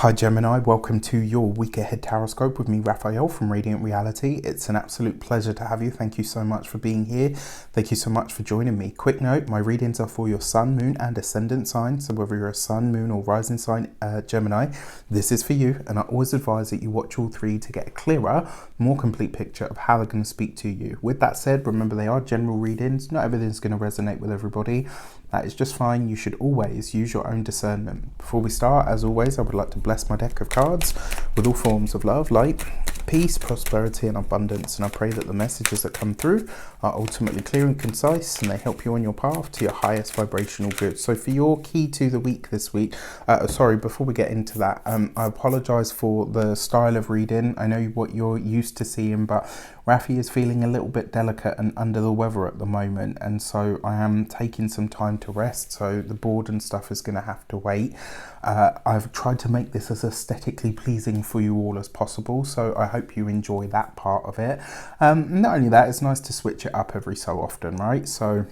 Hi Gemini, welcome to your week ahead taroscope with me, Raphael from Reydiant Reality. It's an absolute pleasure to have you. Thank you so much for being here. Thank you so much for joining me. Quick note, my readings are for your sun, moon and ascendant sign. So whether you're a sun, moon or rising sign Gemini, this is for you. And I always advise that you watch all three to get a clearer, more complete picture of how they're going to speak to you. With that said, remember they are general readings. Not everything's going to resonate with everybody. That is just fine. You should always use your own discernment. Before we start, as always, I would like to bless my deck of cards with all forms of love, light, peace, prosperity and abundance. And I pray that the messages that come through are ultimately clear and concise and they help you on your path to your highest vibrational good. So for your key to the week this week, before we get into that, I apologize for the style of reading. I know what you're used to seeing, but Rafi is feeling a little bit delicate and under the weather at the moment, and so I am taking some time to rest, so the board and stuff is going to have to wait. I've tried to make this as aesthetically pleasing for you all as possible, so I hope you enjoy that part of it. Not only that, it's nice to switch it up every so often, right? So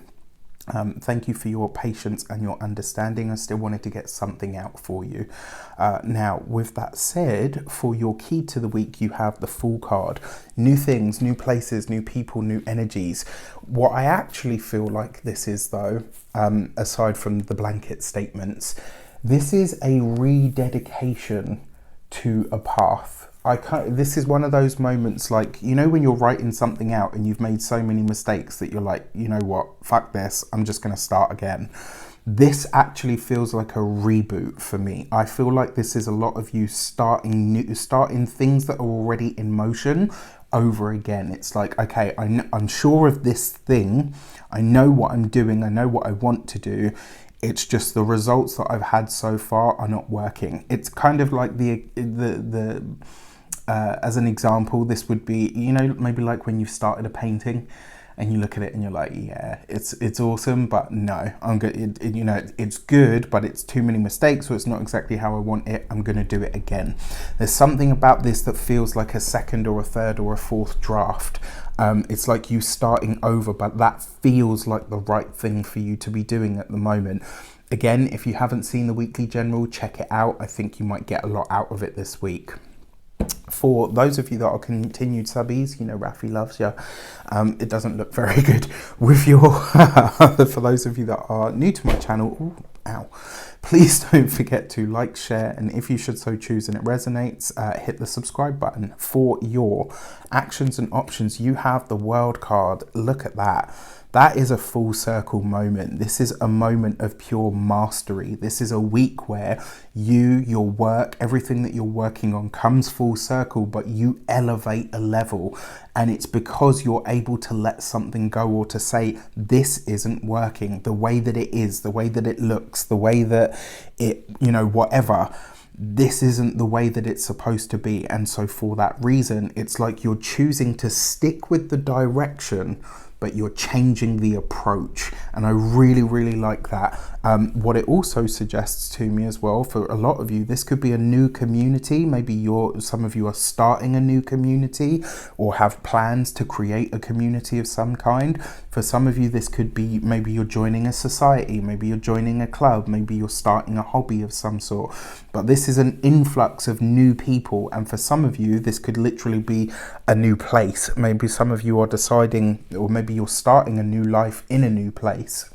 thank you for your patience and your understanding. I still wanted to get something out for you. Now, with that said, for your key to the week, you have the Fool card. New things, new places, new people, new energies. What I actually feel like this is, though, aside from the blanket statements, this is a rededication to a path. This is one of those moments, like, you know, when you're writing something out and you've made so many mistakes that you're like, you know what, fuck this, I'm just going to start again. This actually feels like a reboot for me. I feel like this is a lot of you starting things that are already in motion over again. It's like, okay, I'm sure of this thing. I know what I'm doing. I know what I want to do. It's just the results that I've had so far are not working. It's kind of like as an example, this would be, you know, maybe like when you've started a painting and you look at it and you're like, yeah, it's awesome, but no, I'm good. You know, it's good, but it's too many mistakes, so it's not exactly how I want it. I'm going to do it again. There's something about this that feels like a second or a third or a fourth draft. It's like you starting over, but that feels like the right thing for you to be doing at the moment. Again, if you haven't seen the weekly general, check it out. I think you might get a lot out of it this week. For those of you that are continued subbies, you know Rafi loves you. It doesn't look very good with your... For those of you that are new to my channel, ooh, ow, please don't forget to like, share, and if you should so choose and it resonates, hit the subscribe button. For your actions and options, you have the World card. Look at that. That is a full circle moment. This is a moment of pure mastery. This is a week where your work, everything that you're working on comes full circle, but you elevate a level. And it's because you're able to let something go, or to say, this isn't working the way that it is, the way that it looks, the way that it, you know, whatever. This isn't the way that it's supposed to be. And so for that reason, it's like you're choosing to stick with the direction, but you're changing the approach. And I really, really like that. What it also suggests to me as well, for a lot of you, this could be a new community. Maybe some of you are starting a new community or have plans to create a community of some kind. For some of you, this could be maybe you're joining a society, maybe you're joining a club, maybe you're starting a hobby of some sort. But this is an influx of new people. And for some of you, this could literally be a new place. Maybe some of you are deciding, or maybe you're starting a new life in a new place.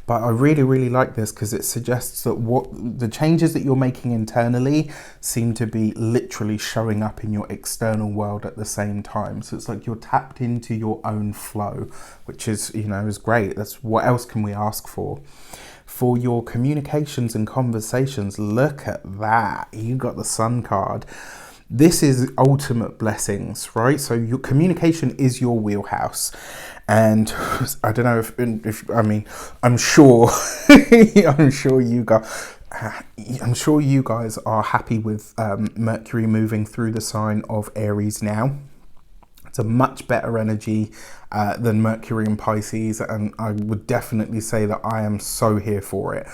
But I really, really like this because it suggests that what the changes that you're making internally seem to be literally showing up in your external world at the same time. So it's like you're tapped into your own flow, which is, you know, is great. That's what else can we ask for? For your communications and conversations, look at that. You got the Sun card. This is ultimate blessings, right? So your communication is your wheelhouse. And I don't know if I mean, I'm sure, I'm sure you guys are happy with Mercury moving through the sign of Aries now. It's a much better energy than Mercury in Pisces, and I would definitely say that I am so here for it.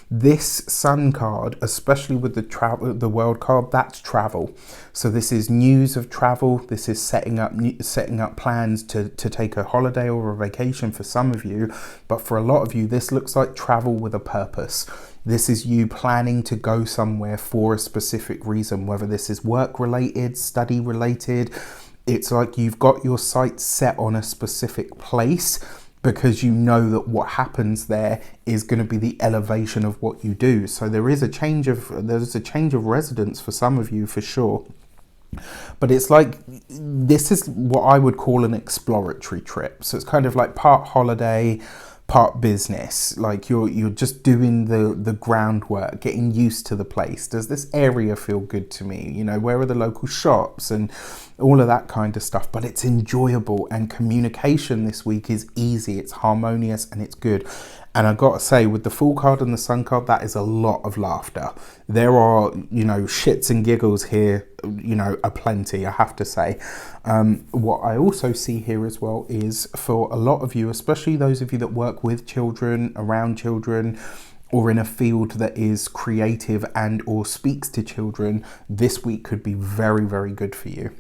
This Sun card, especially with the World card, that's travel. So this is news of travel. This is setting up plans to take a holiday or a vacation for some of you. But for a lot of you, this looks like travel with a purpose. This is you planning to go somewhere for a specific reason, whether this is work related, study related. It's like you've got your sights set on a specific place because you know that what happens there is going to be the elevation of what you do. So there's a change of residence for some of you for sure. But it's like, this is what I would call an exploratory trip. So it's kind of like part holiday, part business. Like you're just doing the groundwork, getting used to the place. Does this area feel good to me? You know, where are the local shops and all of that kind of stuff? But it's enjoyable, and communication this week is easy, it's harmonious, and it's good. And I gotta say, with the Fool card and the Sun card, that is a lot of laughter. There are, you know, shits and giggles here, you know, aplenty, I have to say. What I also see here as well is, for a lot of you, especially those of you that work with children, around children, or in a field that is creative and or speaks to children, this week could be very, very good for you.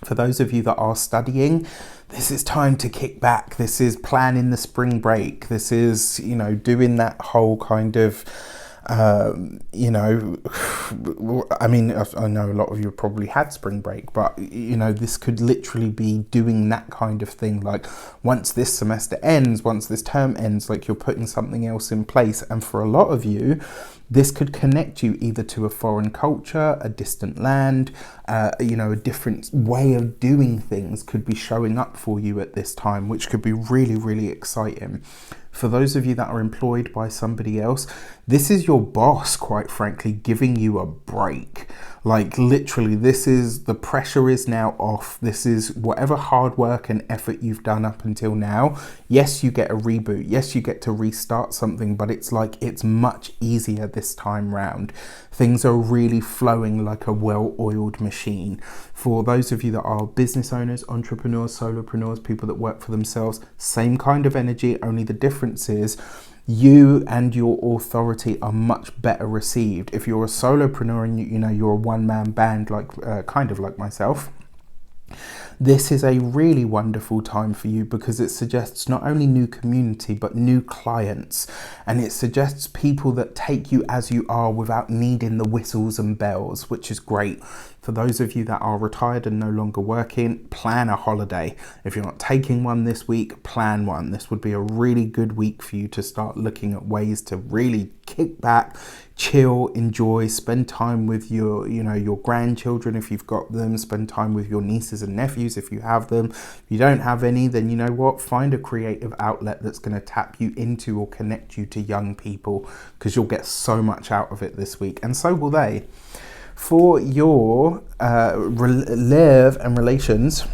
For those of you that are studying, this is time to kick back. This is planning the spring break. This is, you know, doing that whole kind of, you know, I mean, I know a lot of you have probably had spring break, but, you know, this could literally be doing that kind of thing. Like, once this semester ends, once this term ends, like, you're putting something else in place. And for a lot of you, this could connect you either to a foreign culture, a distant land, you know, a different way of doing things could be showing up for you at this time, which could be really, really exciting. For those of you that are employed by somebody else, this is your boss, quite frankly, giving you a break. Like, literally, this is, the pressure is now off. This is whatever hard work and effort you've done up until now. Yes, you get a reboot. Yes, you get to restart something, but it's like, it's much easier this time round. Things are really flowing like a well-oiled machine. For those of you that are business owners, entrepreneurs, solopreneurs, people that work for themselves, same kind of energy, only the difference is you and your authority are much better received. If you're a solopreneur and you know you're a one-man band, like kind of like myself, this is a really wonderful time for you because it suggests not only new community but new clients, and it suggests people that take you as you are without needing the whistles and bells, which is great. For those of you that are retired and no longer working, plan a holiday. If you're not taking one this week, plan one. This would be a really good week for you to start looking at ways to really kick back, chill, enjoy, spend time with your, you know, your grandchildren if you've got them, spend time with your nieces and nephews if you have them. If you don't have any, then you know what, find a creative outlet that's going to tap you into or connect you to young people, because you'll get so much out of it this week, and so will they. For your love and relations,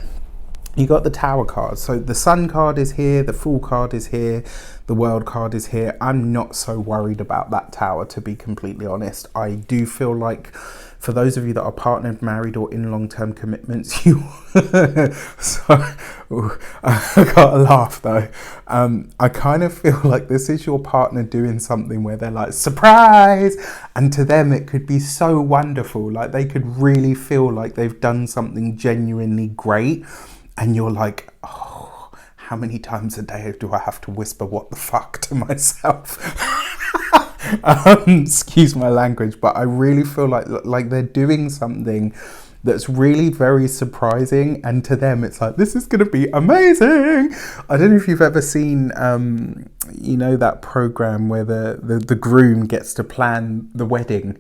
you got the Tower card. So the Sun card is here, the Fool card is here, the World card is here. I'm not so worried about that Tower, to be completely honest. I do feel like, for those of you that are partnered, married, or in long-term commitments, you so I gotta laugh though. I kind of feel like this is your partner doing something where they're like, surprise, and to them it could be so wonderful. Like, they could really feel like they've done something genuinely great, and you're like, oh, how many times a day do I have to whisper what the fuck to myself? Excuse my language, but I really feel like they're doing something that's really very surprising, and to them it's like, this is going to be amazing. I don't know if you've ever seen you know, that program where the groom gets to plan the wedding,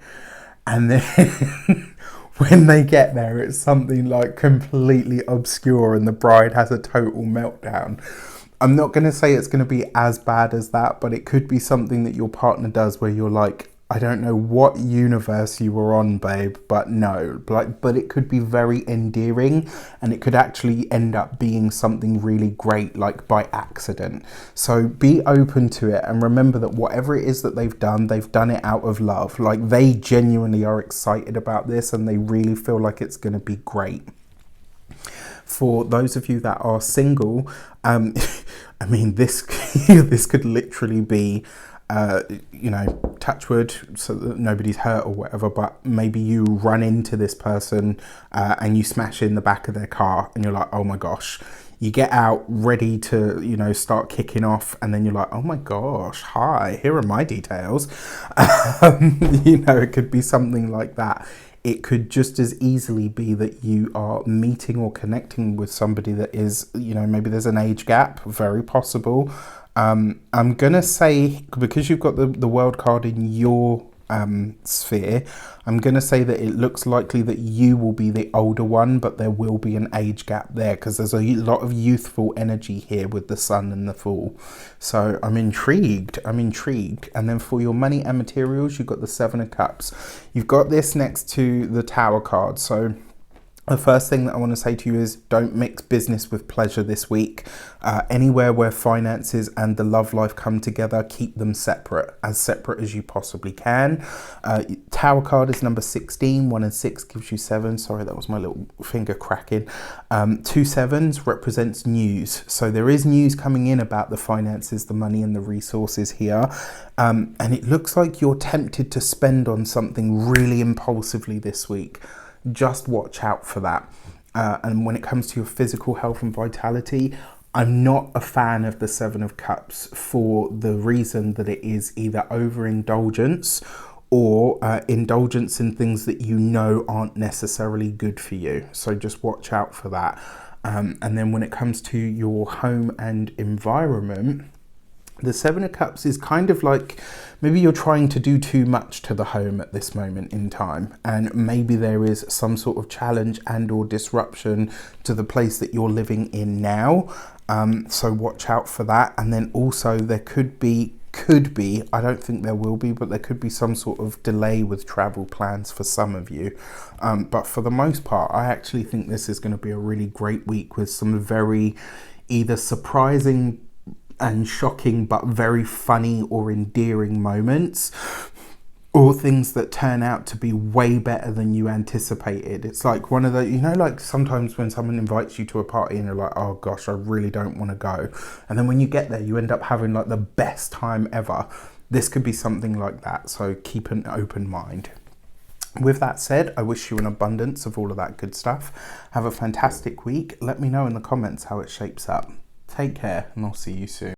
and then when they get there it's something like completely obscure and the bride has a total meltdown. I'm not going to say it's going to be as bad as that, but it could be something that your partner does where you're like, I don't know what universe you were on, babe, but no. But it could be very endearing, and it could actually end up being something really great, like by accident. So be open to it, and remember that whatever it is that they've done it out of love. Like, they genuinely are excited about this, and they really feel like it's going to be great. For those of you that are single, I mean, this could literally be, you know, touch wood, so that nobody's hurt or whatever, but maybe you run into this person and you smash in the back of their car and you're like, oh my gosh, You get out ready to, you know, start kicking off, and then you're like, oh my gosh, hi, here are my details. You know, it could be something like that. It could just as easily be that you are meeting or connecting with somebody that is, you know, maybe there's an age gap, very possible. I'm going to say, because you've got the world card in your sphere, I'm going to say that it looks likely that you will be the older one, but there will be an age gap there because there's a lot of youthful energy here with the Sun and the Fool. So I'm intrigued. And then for your money and materials, you've got the Seven of Cups. You've got this next to the Tower card. So the first thing that I want to say to you is don't mix business with pleasure this week. Anywhere where finances and the love life come together, keep them separate as you possibly can. Tower card is number 16. 1 and 6 gives you 7. Sorry, that was my little finger cracking. 2 sevens represents news. So there is news coming in about the finances, the money and the resources here. And it looks like you're tempted to spend on something really impulsively this week. Just watch out for that. And when it comes to your physical health and vitality, I'm not a fan of the Seven of Cups for the reason that it is either overindulgence or indulgence in things that you know aren't necessarily good for you. So just watch out for that. And then when it comes to your home and environment, the Seven of Cups is kind of like maybe you're trying to do too much to the home at this moment in time, and maybe there is some sort of challenge and or disruption to the place that you're living in now. So watch out for that. And then also there could be, I don't think there will be, but there could be some sort of delay with travel plans for some of you. But for the most part, I actually think this is going to be a really great week with some very either surprising and shocking but very funny or endearing moments, or things that turn out to be way better than you anticipated. It's like one of the, you know, like sometimes when someone invites you to a party and you're like, oh gosh, I really don't want to go, and then when you get there you end up having like the best time ever. This could be something like that, so keep an open mind. With that said, I wish you an abundance of all of that good stuff. Have a fantastic week. Let me know in the comments how it shapes up. Take care, and I'll see you soon.